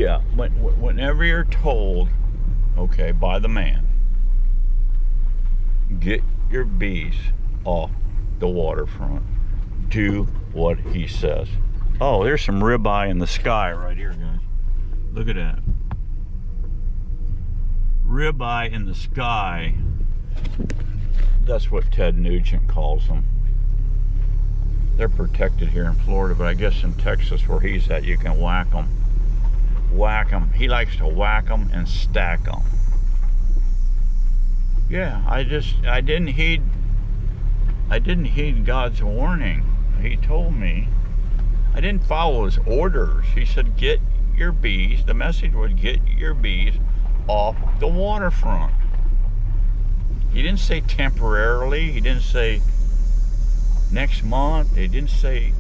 Yeah, whenever you're told, okay, by the man, get your bees off the waterfront, do what he says. Oh, there's some ribeye in the sky right here, guys. Look at that. Ribeye in the sky. That's what Ted Nugent calls them. They're protected here in Florida, but I guess in Texas where he's at, you can whack them. Whack them. He likes to whack them and stack them. Yeah, I didn't heed God's warning. He told me. I didn't follow his orders. He said, get your bees. The message was, get your bees off the waterfront. He didn't say temporarily. He didn't say next month. He didn't say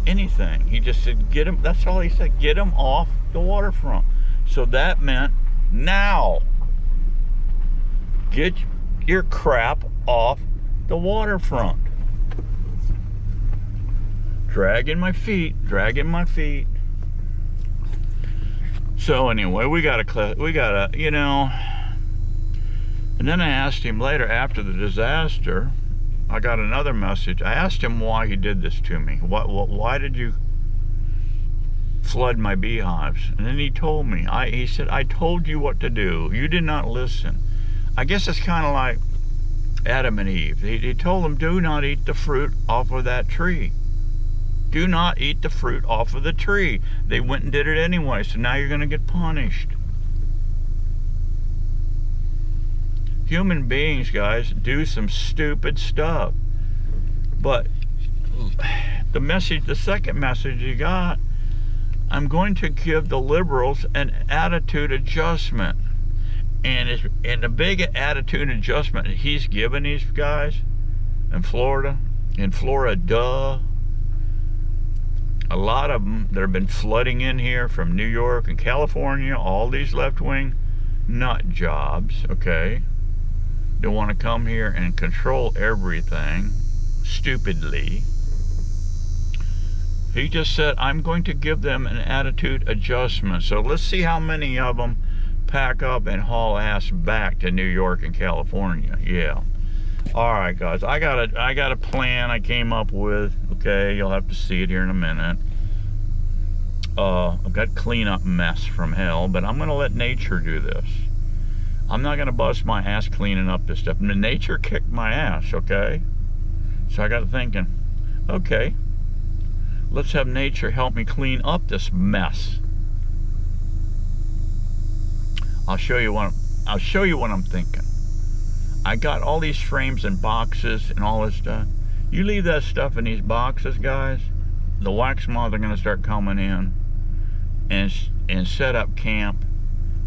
anything. He just said, get them. That's all he said. Get them off the waterfront. So that meant now. Get your crap off the waterfront. Dragging my feet. So anyway, we gotta, you know. And then I asked him later, after the disaster, I got another message. I asked him why he did this to me. Why did you flood my beehives? And then he told me. He said, I told you what to do. You did not listen. I guess it's kind of like Adam and Eve. He told them, do not eat the fruit off of that tree. Do not eat the fruit off of the tree. They went and did it anyway, so now you're going to get punished. Human beings, guys, do some stupid stuff. But the second message you got, I'm going to give the liberals an attitude adjustment. And the big attitude adjustment he's given these guys in Florida, a lot of them that have been flooding in here from New York and California, all these left-wing nut jobs, okay? They want to come here and control everything stupidly. He just said, I'm going to give them an attitude adjustment. So let's see how many of them pack up and haul ass back to New York and California. Yeah. All right, guys. I got a plan I came up with. Okay, you'll have to see it here in a minute. I've got cleanup mess from hell, but I'm gonna let nature do this. I'm not gonna bust my ass cleaning up this stuff. Nature kicked my ass, okay? So I got thinking, okay, let's have nature help me clean up this mess. I'll show you what I'm thinking. I got all these frames and boxes and all this stuff. You leave that stuff in these boxes, guys, the wax moths are gonna start coming in and set up camp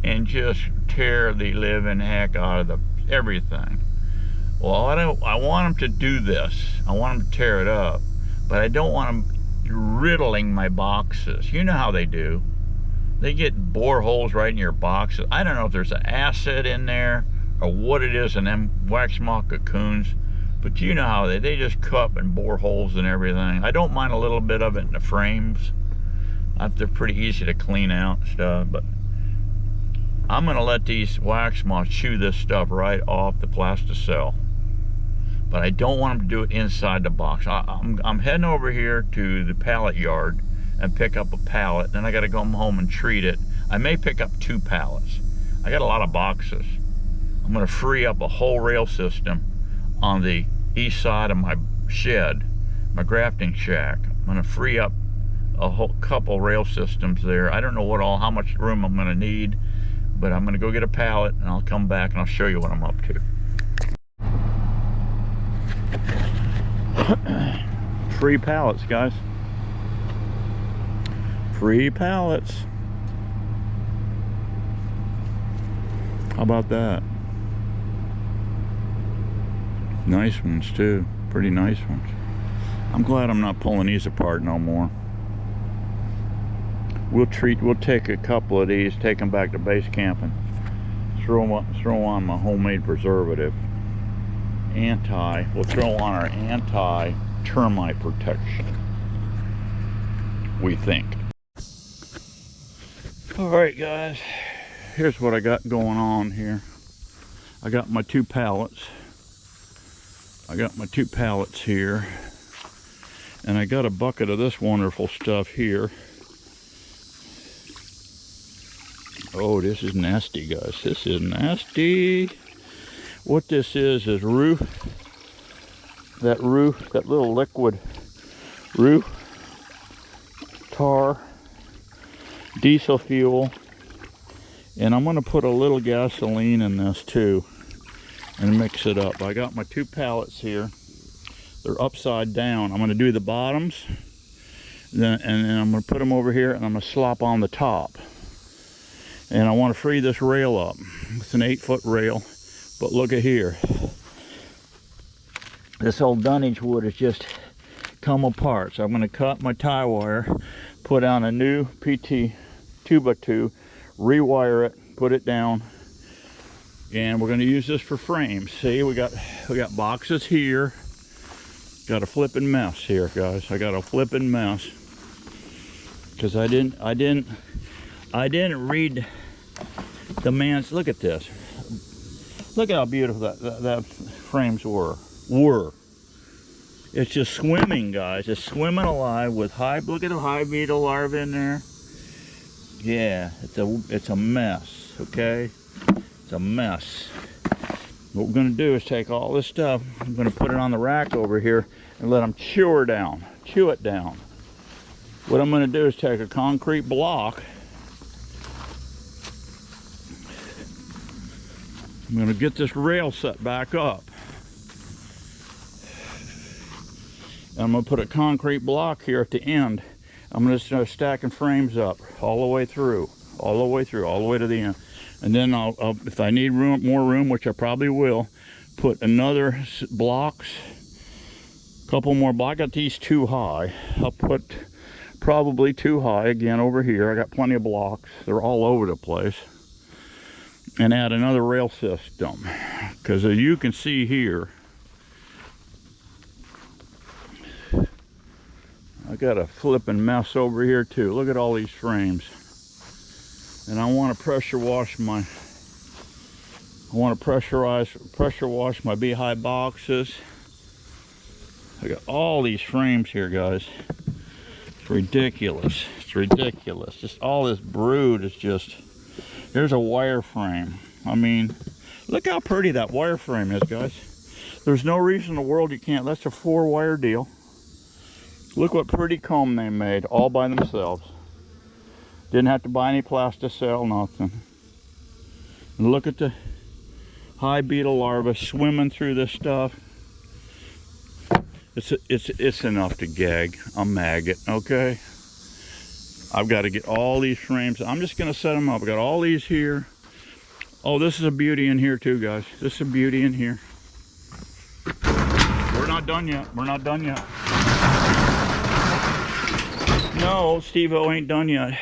and just tear the living heck out of everything. Well, I want them to do this. I want them to tear it up, but I don't want them riddling my boxes. You know how they do. They get bore holes right in your boxes. I don't know if there's an acid in there or what it is in them wax moth cocoons, but you know how they just cup and bore holes and everything. I don't mind a little bit of it in the frames. They're pretty easy to clean out and stuff, but I'm gonna let these wax moths chew this stuff right off the plasticell. But I don't want them to do it inside the box. I'm heading over here to the pallet yard and pick up a pallet. Then I gotta go home and treat it. I may pick up 2 pallets. I got a lot of boxes. I'm gonna free up a whole rail system on the east side of my shed, my grafting shack. I'm gonna free up a whole couple rail systems there. I don't know how much room I'm gonna need, but I'm gonna go get a pallet and I'll come back and I'll show you what I'm up to. Free pallets, guys. Free pallets. How about that? Nice ones too. Pretty nice ones. I'm glad I'm not pulling these apart no more. We'll take a couple of these, take them back to base camp and throw on my homemade preservative. We'll throw on our anti-termite protection, we think. All right, guys, here's what I got going on here. I got my two pallets. Here, and I got a bucket of this wonderful stuff here. Oh, this is nasty, guys. This is nasty. What this is roof, that little liquid roof tar, diesel fuel, and I'm going to put a little gasoline in this too and mix it up. I got my two pallets here. They're upside down. I'm going to do the bottoms, and then I'm going to put them over here, and I'm going to slop on the top. And I want to free this rail up. It's an 8-foot rail, but look at here. This old dunnage wood has just come apart. So I'm going to cut my tie wire, put on a new PT 2x2, rewire it, put it down, and we're going to use this for frames. See, we got boxes here. Got a flipping mess here, guys. I got a flipping mess because I didn't read the man's. Look at this. Look how beautiful that frames were. It's just swimming, guys. It's swimming alive with hive. Look at the hive beetle larvae in there. Yeah, it's a mess. Okay, it's a mess. What we're going to do is take all this stuff. I'm going to put it on the rack over here and let them chew it down. What I'm going to do is take a concrete block. I'm going to get this rail set back up. I'm going to put a concrete block here at the end. I'm going to start stacking frames up all the way through, all the way to the end. And then I'll if I need more room, which I probably will, put another blocks, couple more blocks. I got these too high. I'll put probably too high again over here. I got plenty of blocks. They're all over the place. And add another rail system, because as you can see here, I got a flipping mess over here too. Look at all these frames. And I want to pressure wash my beehive boxes. I got all these frames here, guys. It's ridiculous. Just all this brood is just. Here's a wire frame. I mean, look how pretty that wire frame is, guys. There's no reason in the world you can't. That's a 4-wire deal. Look what pretty comb they made all by themselves. Didn't have to buy any plasticell, nothing. And look at the hive beetle larvae swimming through this stuff. It's enough to gag a maggot, okay? I've got to get all these frames. I'm just going to set them up. I got all these here. Oh, this is a beauty in here too, guys. This is a beauty in here. We're not done yet. No, Steve-O ain't done yet.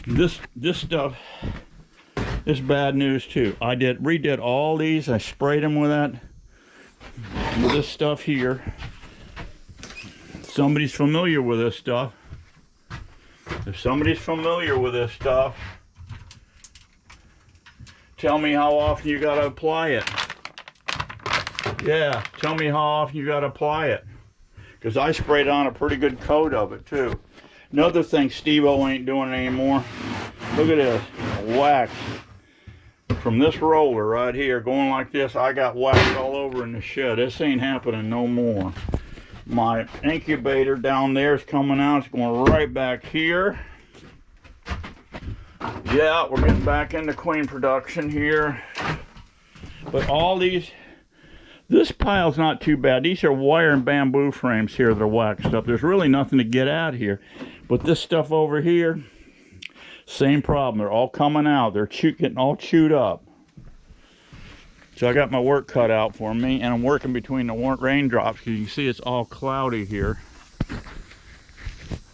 This stuff is bad news too. I redid all these. I sprayed them with this stuff here. Somebody's familiar with this stuff. If somebody's familiar with this stuff, tell me how often you got to apply it. Yeah, tell me how often you got to apply it. Because I sprayed on a pretty good coat of it too. Another thing Steve-O ain't doing anymore. Look at this, wax. From this roller right here, going like this, I got wax all over in the shed. This ain't happening no more. My incubator down there is coming out. It's going right back here. Yeah, we're getting back into queen production here. But all these, this pile's not too bad. These are wire and bamboo frames here that are waxed up. There's really nothing to get at here. But this stuff over here, same problem. They're all coming out. They're getting all chewed up. So I got my work cut out for me, and I'm working between the raindrops, because you can see it's all cloudy here.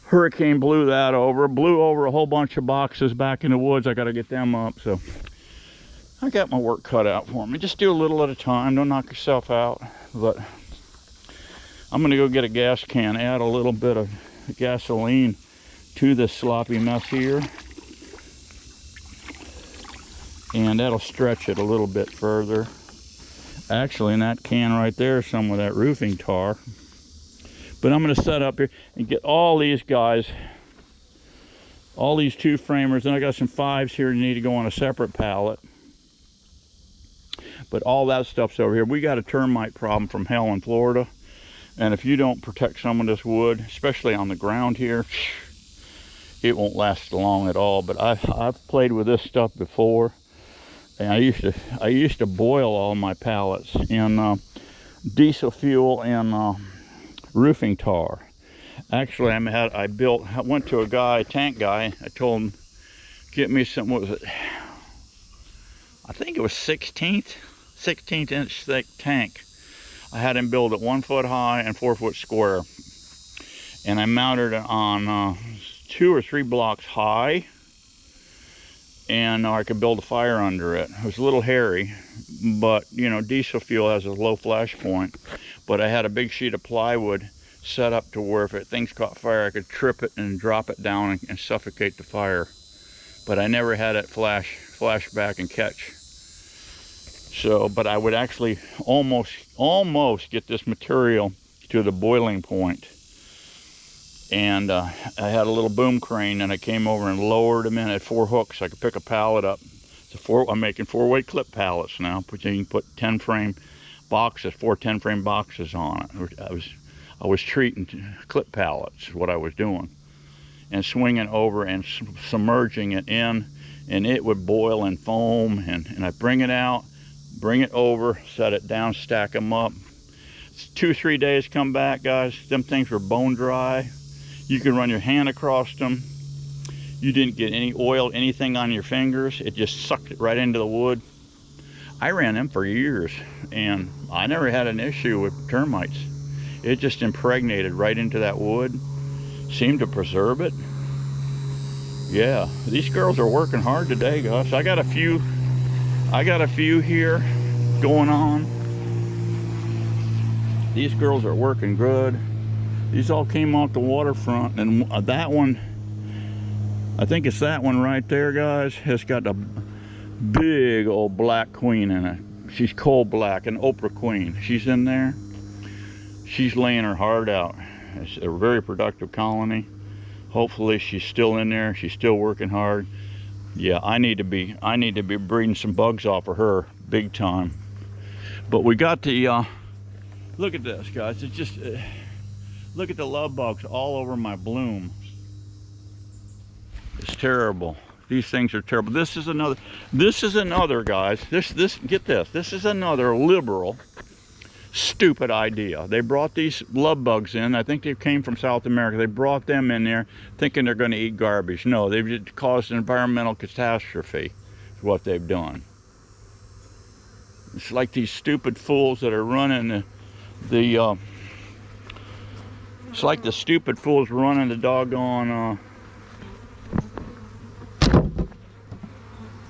Hurricane blew over a whole bunch of boxes back in the woods. I got to get them up, so I got my work cut out for me. Just do a little at a time. Don't knock yourself out. But I'm going to go get a gas can, add a little bit of gasoline to this sloppy mess here. And that'll stretch it a little bit further. Actually, in that can right there is some of that roofing tar. But I'm going to set up here and get all these guys, all these 2 framers, and I got some 5s here that need to go on a separate pallet. But all that stuff's over here. We got a termite problem from hell in Florida. And if you don't protect some of this wood, especially on the ground here, it won't last long at all. But I've played with this stuff before. And I used to boil all my pallets in diesel fuel and roofing tar. Actually, I went to a guy, tank guy. I told him, get me some. What was it? I think it was 16th inch thick tank. I had him build it 1 foot high and 4 foot square, and I mounted it on 2 or 3 blocks high. And I could build a fire under it. It was a little hairy, but you know, diesel fuel has a low flash point. But I had a big sheet of plywood set up to where if things caught fire, I could trip it and drop it down and suffocate the fire. But I never had it flash back and catch. So, but I would actually almost get this material to the boiling point. And I had a little boom crane, and I came over and lowered them in at 4 hooks. I could pick a pallet up. I'm making 4-way clip pallets now. But you can put 10 frame boxes, 4 10 frame boxes on it. I was treating clip pallets, is what I was doing, and swinging over and submerging it in, and it would boil and foam. And I bring it out, bring it over, set it down, stack them up. 2-3 days, come back, guys. Them things were bone dry. You could run your hand across them. You didn't get any oil, anything on your fingers. It just sucked it right into the wood. I ran them for years, and I never had an issue with termites. It just impregnated right into that wood. Seemed to preserve it. Yeah, these girls are working hard today, guys. I got a few here going on. These girls are working good. These all came off the waterfront, and that one, I think it's that one right there, guys, has got a big old black queen in it. She's coal black, an Oprah queen. She's in there. She's laying her heart out. It's a very productive colony. Hopefully she's still in there. She's still working hard. Yeah, I need to be breeding some bugs off of her big time. But we got the look at this, guys. It's just look at the love bugs all over my bloom. It's terrible. These things are terrible. This is another guys. Get this. This is another liberal, stupid idea. They brought these love bugs in. I think they came from South America. They brought them in there thinking they're going to eat garbage. No, they've just caused an environmental catastrophe, is what they've done. It's like these stupid fools that are running it's like the stupid fools running the doggone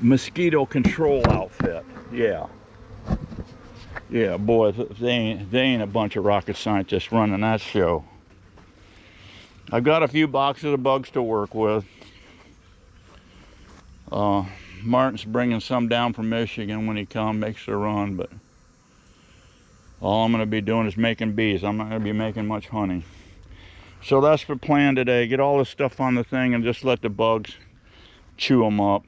mosquito control outfit. Yeah, boy, they ain't a bunch of rocket scientists running that show. I've got a few boxes of bugs to work with. Martin's bringing some down from Michigan when he makes a run, but all I'm going to be doing is making bees. I'm not going to be making much honey. So that's the plan today. Get all this stuff on the thing and just let the bugs chew them up.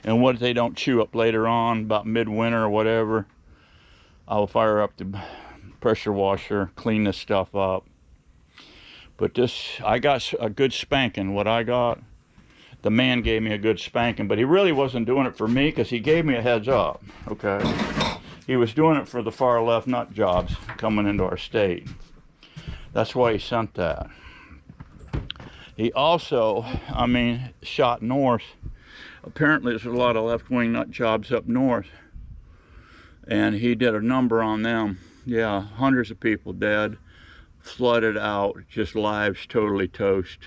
And what if they don't chew up later on, about midwinter or whatever, I'll fire up the pressure washer, clean this stuff up. But I got a good spanking. What I got, the man gave me a good spanking, but he really wasn't doing it for me because he gave me a heads up, okay? He was doing it for the far left nut jobs coming into our state. That's why he sent that. He also, shot north. Apparently there's a lot of left-wing nut jobs up north. And he did a number on them. Yeah, hundreds of people dead, flooded out, just lives totally toast.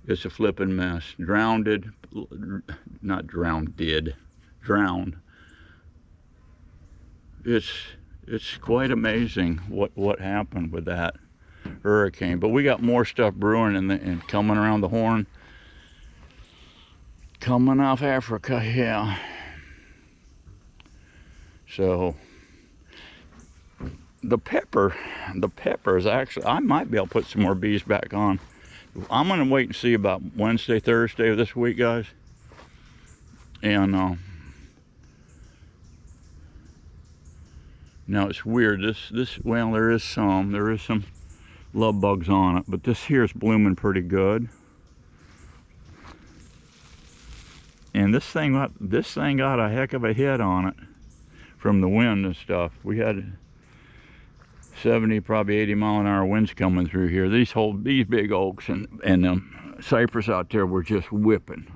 It's a flipping mess. Drowned. It's quite amazing what happened with that. hurricane. But we got more stuff brewing and coming around the horn. Coming off Africa, yeah. So the pepper is actually, I might be able to put some more bees back on. I'm gonna wait and see about Wednesday, Thursday of this week, guys. And now it's weird. Well, there is some love bugs on it, but this here is blooming pretty good. And this thing got a heck of a hit on it from the wind and stuff. We had 70, probably 80-mile-an-hour winds coming through here. These big oaks and cypress out there were just whipping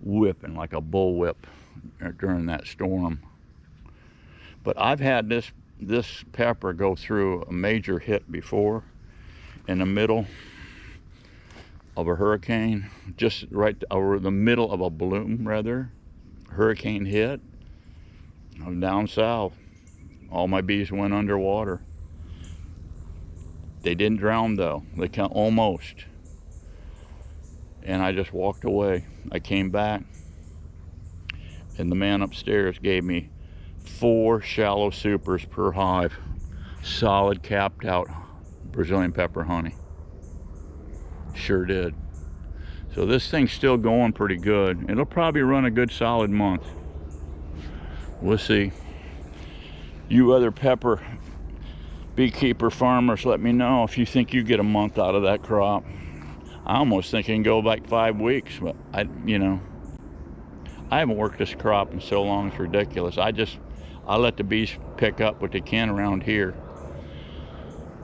like a bullwhip during that storm. But I've had this pepper go through a major hit before, in the middle of a hurricane, just right over the middle of a bloom, rather. Hurricane hit. I'm down south. All my bees went underwater. They didn't drown though. They almost. And I just walked away. I came back, and the man upstairs gave me 4 shallow supers per hive, solid capped out Brazilian pepper honey. Sure did. So this thing's still going pretty good. It'll probably run a good solid month. We'll see. You other pepper beekeeper farmers, let me know if you think you get a month out of that crop. I almost think it can go like 5 weeks, but I haven't worked this crop in so long, it's ridiculous. I let the bees pick up what they can around here,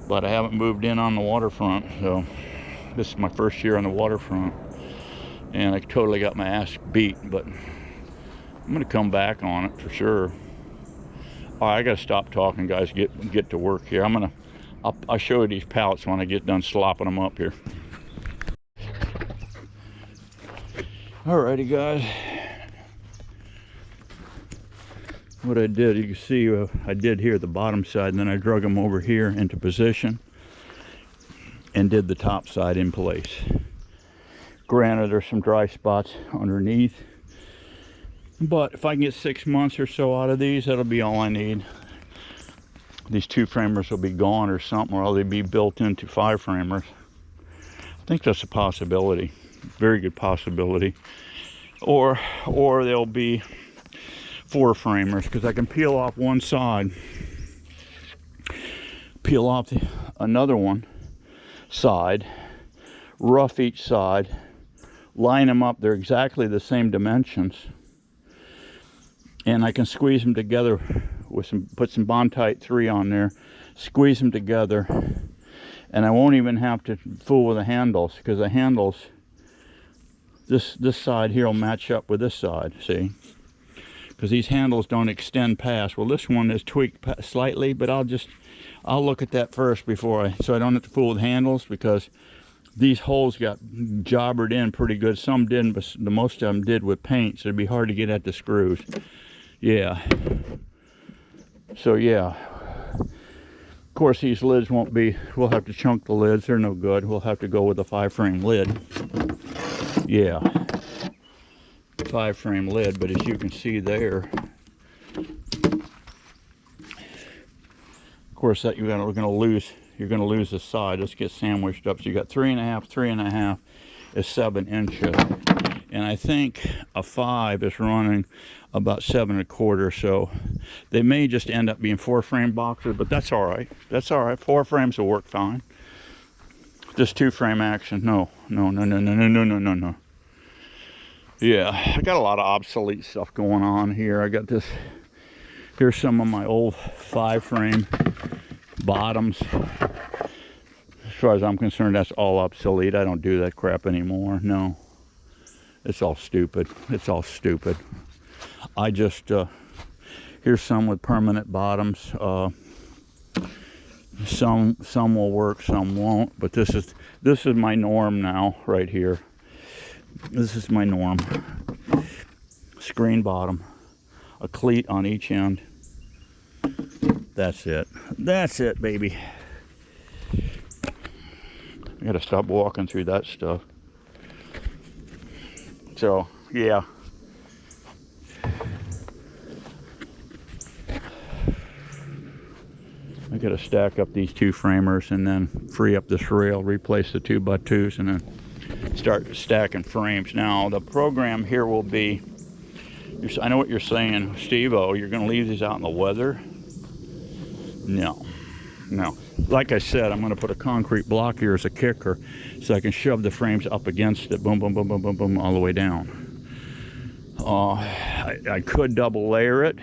but I haven't moved in on the waterfront, so this is my first year on the waterfront, and I totally got my ass beat, but I'm gonna come back on it for sure. All right, I gotta stop talking, guys. Get to work here. I'll show you these pallets when I get done slopping them up here. Alrighty, guys. What I did, you can see I did here the bottom side, and then I drug them over here into position and did the top side in place. Granted, there's some dry spots underneath, but if I can get 6 months or so out of these, that'll be all I need. These 2-framers will be gone or something, or they'll be built into 5-framers. I think that's a possibility, very good possibility. Or they'll be 4-framers, because I can peel off one side, peel off another one side, rough each side, line them up. They're exactly the same dimensions, and I can squeeze them together with put some Bondtite 3 on there, squeeze them together, and I won't even have to fool with the handles, because the handles, this side here will match up with this side, see? Because these handles don't extend past. Well, this one is tweaked slightly, but I'll look at that first so I don't have to fool with handles, because these holes got jobbered in pretty good. Some didn't, but the most of them did with paint, so it'd be hard to get at the screws. Yeah. So yeah. Of course, these lids won't be, we'll have to chunk the lids. They're no good. We'll have to go with a 5-frame lid. Yeah. 5-frame lid, but as you can see there, of course, that you're gonna lose the side. Let's get sandwiched up. So you got 3.5, 3.5 is 7 inches, and I think a 5 is running about 7.25. So they may just end up being 4-frame boxes, but that's all right. That's all right. 4 frames will work fine. Just 2-frame action. No. Yeah, I got a lot of obsolete stuff going on here. I got this. Here's some of my old 5-frame bottoms. As far as I'm concerned, that's all obsolete. I don't do that crap anymore. No, it's all stupid. It's all stupid. I just here's some with permanent bottoms. Some will work, some won't. But this is my norm now, right here. This is my norm. Screen bottom, a cleat on each end. That's it. That's it, baby. I gotta stop walking through that stuff. So, yeah. I gotta stack up these 2 framers and then free up this rail, replace the 2x2s, and then start stacking frames. Now, the program here will be, I know what you're saying, Steve-O, you're gonna leave these out in the weather? No. No. Like I said, I'm gonna put a concrete block here as a kicker so I can shove the frames up against it, boom, boom, boom, boom, boom, boom, all the way down. I could double layer it,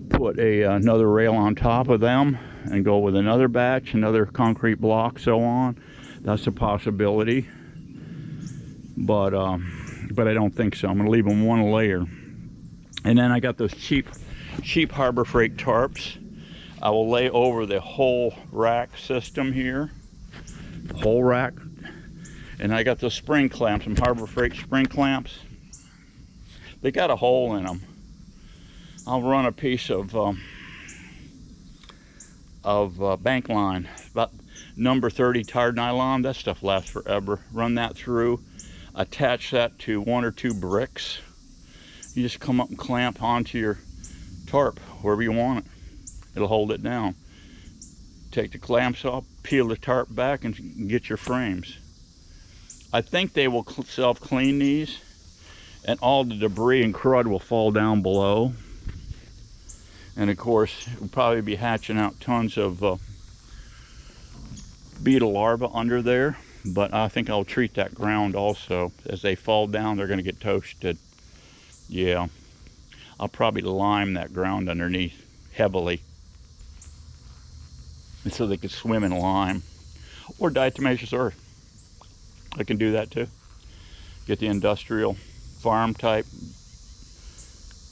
put another rail on top of them and go with another batch, another concrete block, so on. That's a possibility, but I don't think so. I'm gonna leave them 1 layer. And then I got those cheap Harbor Freight tarps. I will lay over the whole rack system here, whole rack. And I got those spring clamps, some Harbor Freight spring clamps. They got a hole in them. I'll run a piece of bank line, about number 30 tarred nylon. That stuff lasts forever. Run that through, attach that to 1 or 2 bricks. You just come up and clamp onto your tarp wherever you want it. It'll hold it down. Take the clamps off, peel the tarp back, and get your frames. I think they will self-clean these, and all the debris and crud will fall down below. And of course, we'll probably be hatching out tons of beetle larvae under there, but I think I'll treat that ground also. As they fall down, they're gonna get toasted. Yeah, I'll probably lime that ground underneath heavily, and so they could swim in lime, or diatomaceous earth. I can do that too. Get the industrial farm type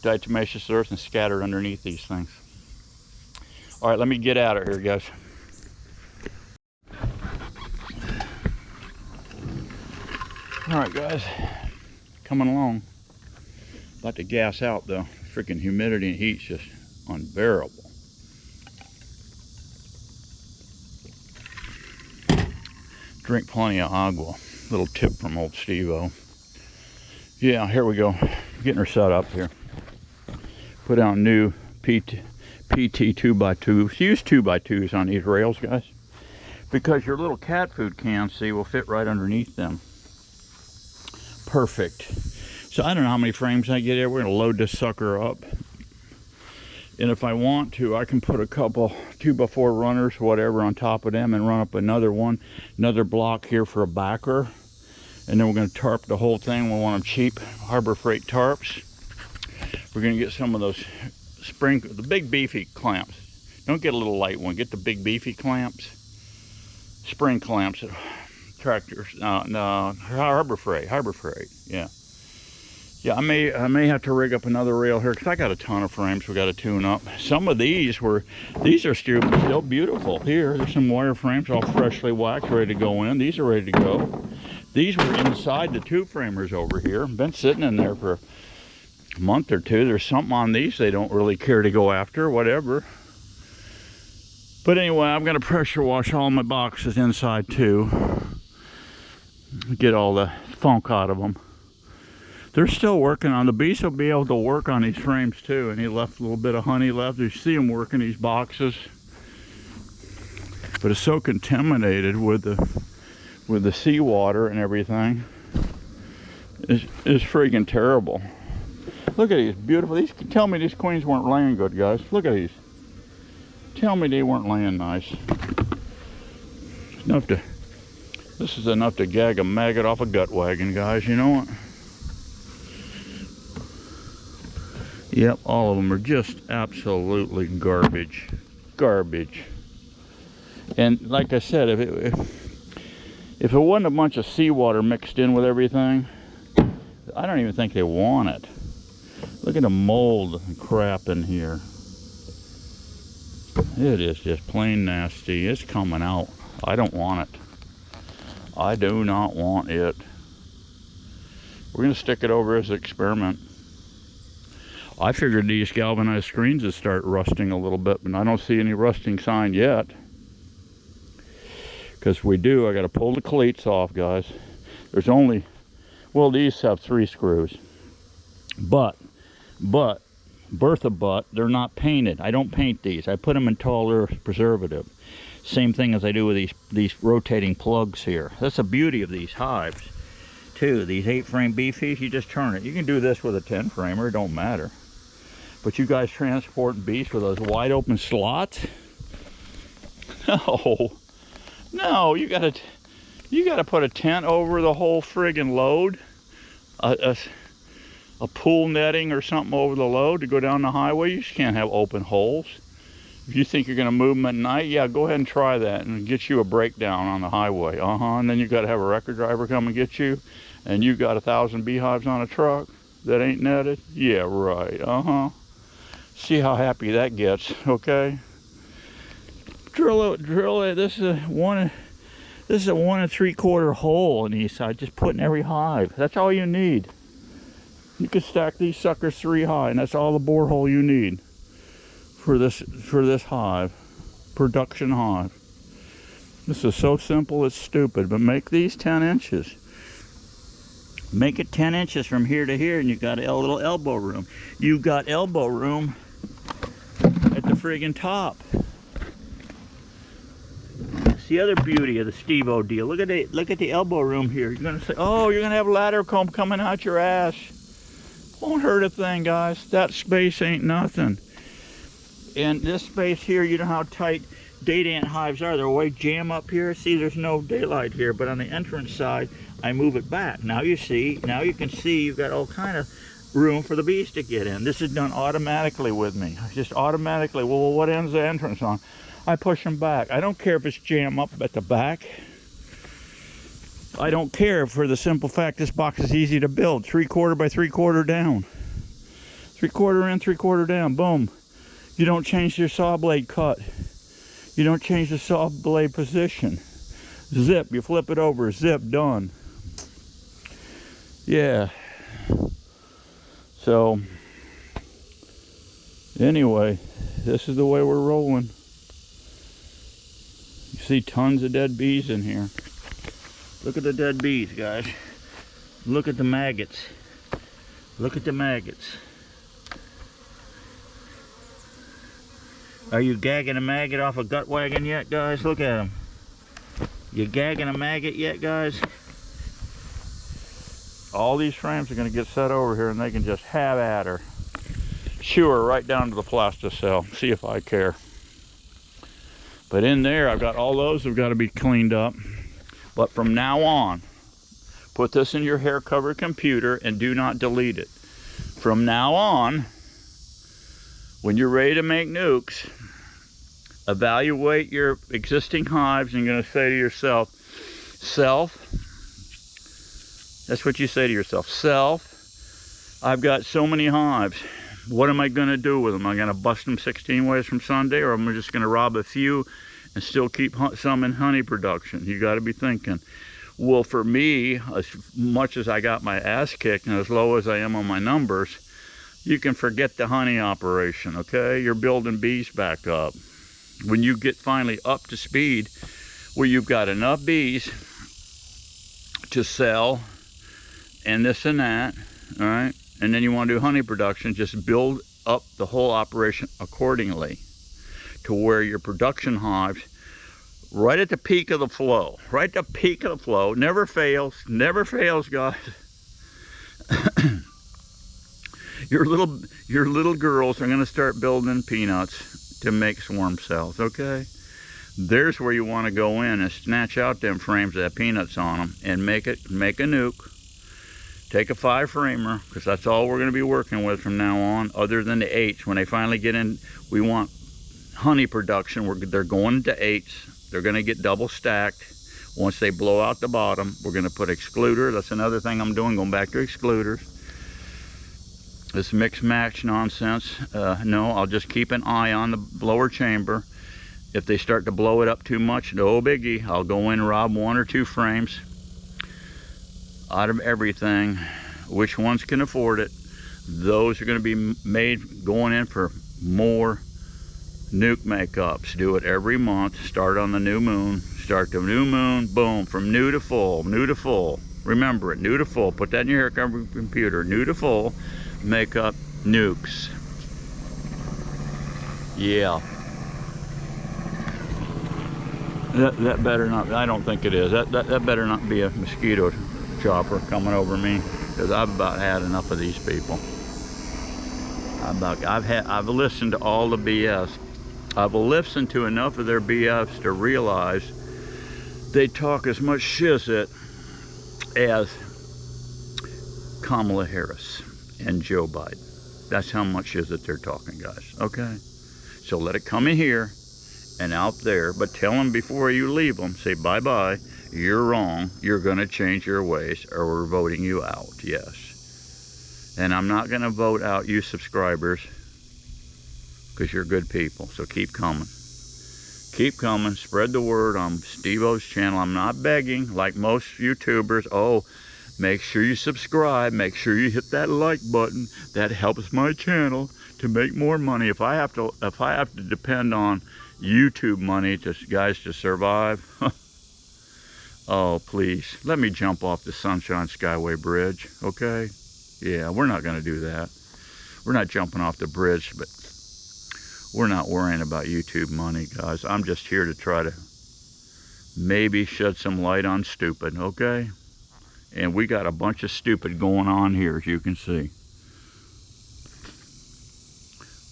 diatomaceous earth and scatter it underneath these things. All right, let me get out of here, guys. All right, guys, coming along. About to gas out though. Freaking humidity and heat's just unbearable. Drink plenty of agua. Little tip from old Steve-O. Yeah, here we go. Getting her set up here. Put out new PT 2x2s. Use 2x2s on these rails, guys, because your little cat food can, see, will fit right underneath them. Perfect. So I don't know how many frames I get here. We're gonna load this sucker up. And if I want to, I can put a couple 2x4 runners, whatever, on top of them and run up another one, another block here for a backer. And then we're going to tarp the whole thing. We want them cheap Harbor Freight tarps. We're going to get some of those the big beefy clamps. Don't get a little light one. Get the big beefy clamps. Spring clamps at tractors. No, Harbor Freight. Yeah. Yeah, I may have to rig up another rail here because I got a ton of frames we got to tune up. Some of these are still beautiful. Here, there's some wire frames all freshly waxed, ready to go in. These are ready to go. These were inside the 2 framers over here. Been sitting in there for a month or 2. There's something on these they don't really care to go after, whatever. But anyway, I'm going to pressure wash all my boxes inside too. Get all the funk out of them. They're still working on, the bees will be able to work on these frames too. And he left a little bit of honey left. You see them working these boxes. But it's so contaminated with the seawater and everything. It's freaking terrible. Look at these beautiful, tell me these queens weren't laying good, guys. Look at these. Tell me they weren't laying nice. This is enough to gag a maggot off a gut wagon, guys, you know what? Yep, all of them are just absolutely garbage. Garbage. And like I said, if it wasn't a bunch of seawater mixed in with everything, I don't even think they want it. Look at the mold and crap in here. It is just plain nasty. It's coming out. I don't want it. I do not want it. We're going to stick it over as an experiment. I figured these galvanized screens would start rusting a little bit, but I don't see any rusting sign yet. Because we do, I got to pull the cleats off, guys. There's only, well, these have 3 screws. But, Bertha butt, they're not painted. I don't paint these. I put them in tall earth preservative. Same thing as I do with these rotating plugs here. That's the beauty of these hives, too. These 8-frame beefies, you just turn it. You can do this with a 10-framer, it don't matter. But you guys transport bees with those wide open slots? No, you gotta put a tent over the whole friggin' load. A pool netting or something over the load to go down the highway. You just can't have open holes. If you think you're gonna move them at night, yeah, go ahead and try that and get you a breakdown on the highway. And then you gotta have a record driver come and get you, and you got 1,000 beehives on a truck that ain't netted. Yeah, right. See how happy that gets, okay? Drill it. This is a 1 3/4 hole on each side, just put in every hive. That's all you need. You can stack these suckers 3 high, and that's all the borehole you need for this hive, production hive. This is so simple, it's stupid, but make these 10 inches. Make it 10 inches from here to here, and you got a little elbow room. You got elbow room at the friggin' top. It's the other beauty of the Steve-O deal. Look at the elbow room here. You're gonna say, oh, you're gonna have ladder comb coming out your ass. Won't hurt a thing, guys. That space ain't nothing. And this space here, you know how tight date ant hives are. They're way jam up here. See, there's no daylight here, but on the entrance side, I move it back. Now you can see you've got all kind of room for the bees to get in. This is done automatically with me. Just automatically. Well, what end's the entrance on? I push them back. I don't care if it's jam up at the back. I don't care, for the simple fact this box is easy to build. 3/4 by 3/4 down. 3/4 in, 3/4 down. Boom. You don't change your saw blade cut. You don't change the saw blade position. Zip, you flip it over, zip, done. Yeah. So, anyway, this is the way we're rolling. You see tons of dead bees in here. Look at the dead bees, guys. Look at the maggots. Look at the maggots. Are you gagging a maggot off a gut wagon yet, guys? Look at them. You gagging a maggot yet, guys? All these frames are going to get set over here, and they can just have at her. Chew her right down to the plasticell. See if I care. But in there, I've got all those have got to be cleaned up. But from now on, put this in your hair cover computer and do not delete it. From now on, when you're ready to make nukes, evaluate your existing hives, and you're going to say to yourself, that's what you say to yourself, I've got so many hives. What am I going to do with them? Am I going to bust them 16 ways from Sunday, or am I just going to rob a few and still keep some in honey production? You got to be thinking. Well, for me, as much as I got my ass kicked and as low as I am on my numbers, you can forget the honey operation, okay? You're building bees back up. When you get finally up to speed where you've got enough bees to sell and this and that, all right? And then you want to do honey production, just build up the whole operation accordingly to where your production hives, right at the peak of the flow, never fails, guys. Your little girls are going to start building peanuts to make swarm cells, okay? There's where you want to go in and snatch out them frames that have peanuts on them and make a nuke. Take a 5-framer, because that's all we're going to be working with from now on, other than the 8s. When they finally get in, we want honey production. They're going to 8s. They're going to get double stacked. Once they blow out the bottom, we're going to put excluder. That's another thing I'm doing, going back to excluders. This mix match nonsense, no, I'll just keep an eye on the lower chamber. If they start to blow it up too much, no biggie. I'll go in and rob 1 or 2 frames out of everything. Which ones can afford it? Those are going to be made going in for more nuke makeups. Do it every month. Start on the new moon. start the new moon, boom, from new to full, new to full. Remember it, new to full. Put that in your computer, new to full. Make up nukes. Yeah. That better not, I don't think it is. That better not be a mosquito chopper coming over me, because I've about had enough of these people. I've listened to all the BS. I've listened to enough of their BS to realize they talk as much shit as Kamala Harris and Joe Biden. That's how much is it they're talking, guys. Okay? So let it come in here and out there, but tell them before you leave them, say bye-bye, you're wrong, you're going to change your ways, or we're voting you out. Yes. And I'm not going to vote out you subscribers, because you're good people. So keep coming. Keep coming. Spread the word on Steve-O's channel. I'm not begging like most YouTubers. Oh, make sure you subscribe. Make sure you hit that like button. That helps my channel to make more money. If I have to depend on YouTube money to guys to survive, oh please, let me jump off the Sunshine Skyway Bridge, okay? Yeah, we're not going to do that. We're not jumping off the bridge, but we're not worrying about YouTube money, guys. I'm just here to try to maybe shed some light on stupid, okay? And we got a bunch of stupid going on here, as you can see.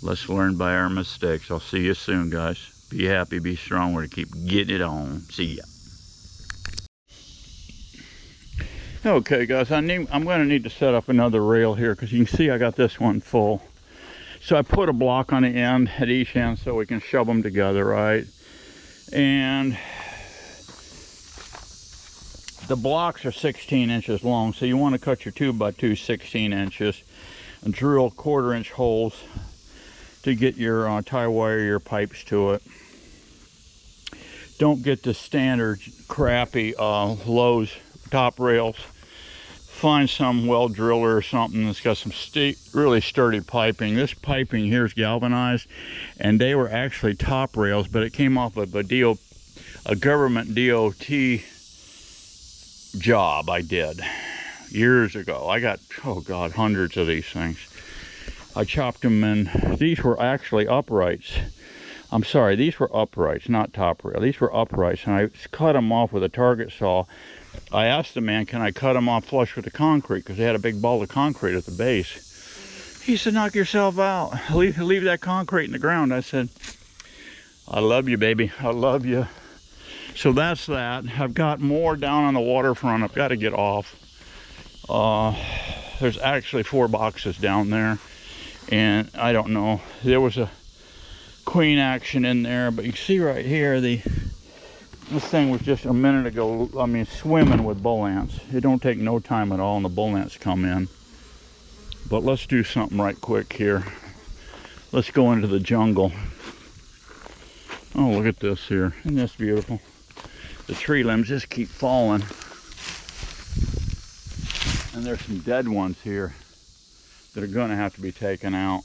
Let's learn by our mistakes. I'll see you soon, guys. Be happy, be strong. We're going to keep getting it on. See ya. Okay, guys, I'm going to need to set up another rail here, because you can see I got this one full. So I put a block on the end, at each end, so we can shove them together, right? And the blocks are 16 inches long, so you want to cut your 2x2 16 inches and drill 1/4 inch holes to get your tie wire, your pipes to it. Don't get the standard crappy Lowe's top rails. Find some well driller or something that's got some really sturdy piping. This piping here is galvanized, and they were actually top rails, but it came off of a government DOT job I did years ago. I got, oh God, hundreds of these things. I chopped them, and these were actually uprights. I'm sorry, these were uprights, not top rail. These were uprights, and I cut them off with a target saw. I asked the man, can I cut them off flush with the concrete, because they had a big ball of concrete at the base. He said, knock yourself out. Leave that concrete in the ground. I said, I love you, baby. I love you. So that's that. I've got more down on the waterfront. I've got to get off. There's actually 4 boxes down there, and I don't know. There was a queen action in there, but you can see right here, this thing was just a minute ago, I mean, swimming with bull ants. It don't take no time at all, and the bull ants come in. But let's do something right quick here. Let's go into the jungle. Oh, look at this here. Isn't this beautiful? The tree limbs just keep falling. And there's some dead ones here that are going to have to be taken out.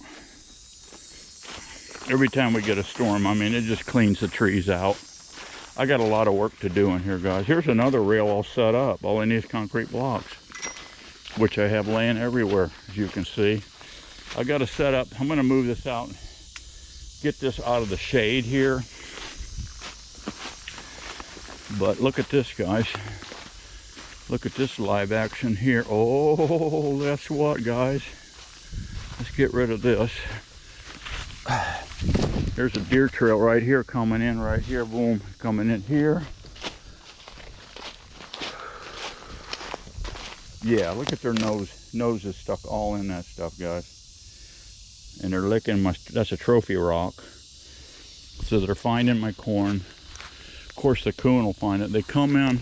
Every time we get a storm, I mean, it just cleans the trees out. I got a lot of work to do in here, guys. Here's another rail all set up. All I need is concrete blocks, which I have laying everywhere, as you can see. I got to set up. I'm going to move this out, get this out of the shade here. But look at this, guys. Look at this live action here. Oh, that's what, guys. Let's get rid of this. There's a deer trail right here, coming in right here. Boom, coming in here. Yeah, look at their noses stuck all in that stuff, guys. And they're licking my, that's a trophy rock. So they're finding my corn. Of course the coon will find it. They come in.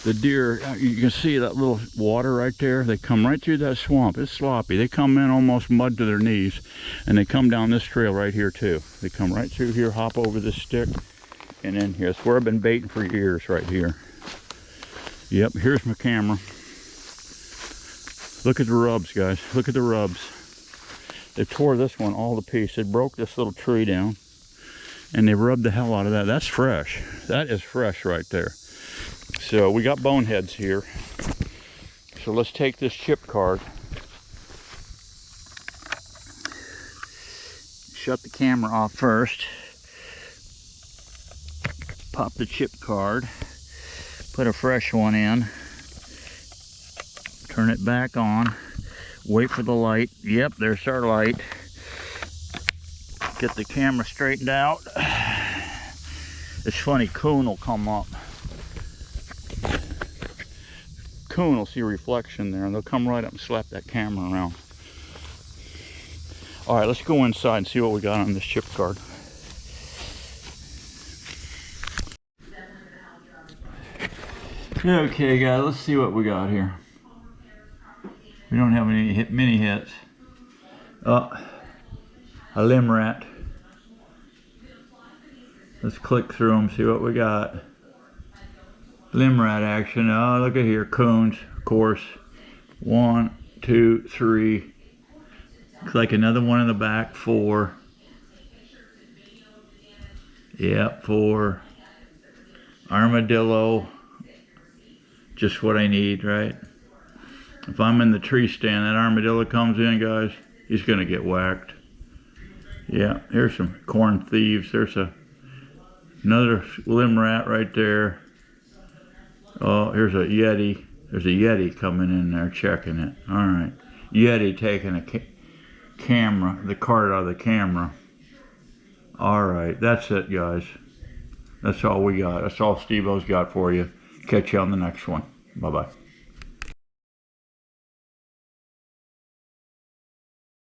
The deer, you can see that little water right there. They come right through that swamp. It's sloppy. They come in almost mud to their knees, and they come down this trail right here too. They come right through here, hop over this stick, and in here. It's where I've been baiting for years, right here. Yep, here's my camera. Look at the rubs, guys. Look at the rubs. They tore this one all to pieces. They broke this little tree down. and they rubbed the hell out of that. That's fresh. That is fresh right there. So we got boneheads here. So let's take this chip card. Shut the camera off first. Pop the chip card. Put a fresh one in. Turn it back on. Wait for the light. Yep, there's our light. Get the camera straightened out. It's funny, coon will come up. Coon will see a reflection there, and they'll come right up and slap that camera around. All right, let's go inside and see what we got on this chip card. Okay, guys, let's see what we got here. We don't have any mini hits. A limb rat. Let's click through them, see what we got. Limb rat action. Oh, look at here, coons, of course. 1, 2, 3. Looks like another one in the back. 4. Yep, 4. Armadillo. Just what I need, right? If I'm in the tree stand, that armadillo comes in, guys, he's gonna get whacked. Yeah, here's some corn thieves. There's another limb rat right there. Oh, here's a yeti. There's a yeti coming in there checking it. All right, yeti taking a camera, the card out of the camera. All right, that's it, guys. That's all we got. That's all Steve-O's got for you. Catch you on the next one. Bye-bye.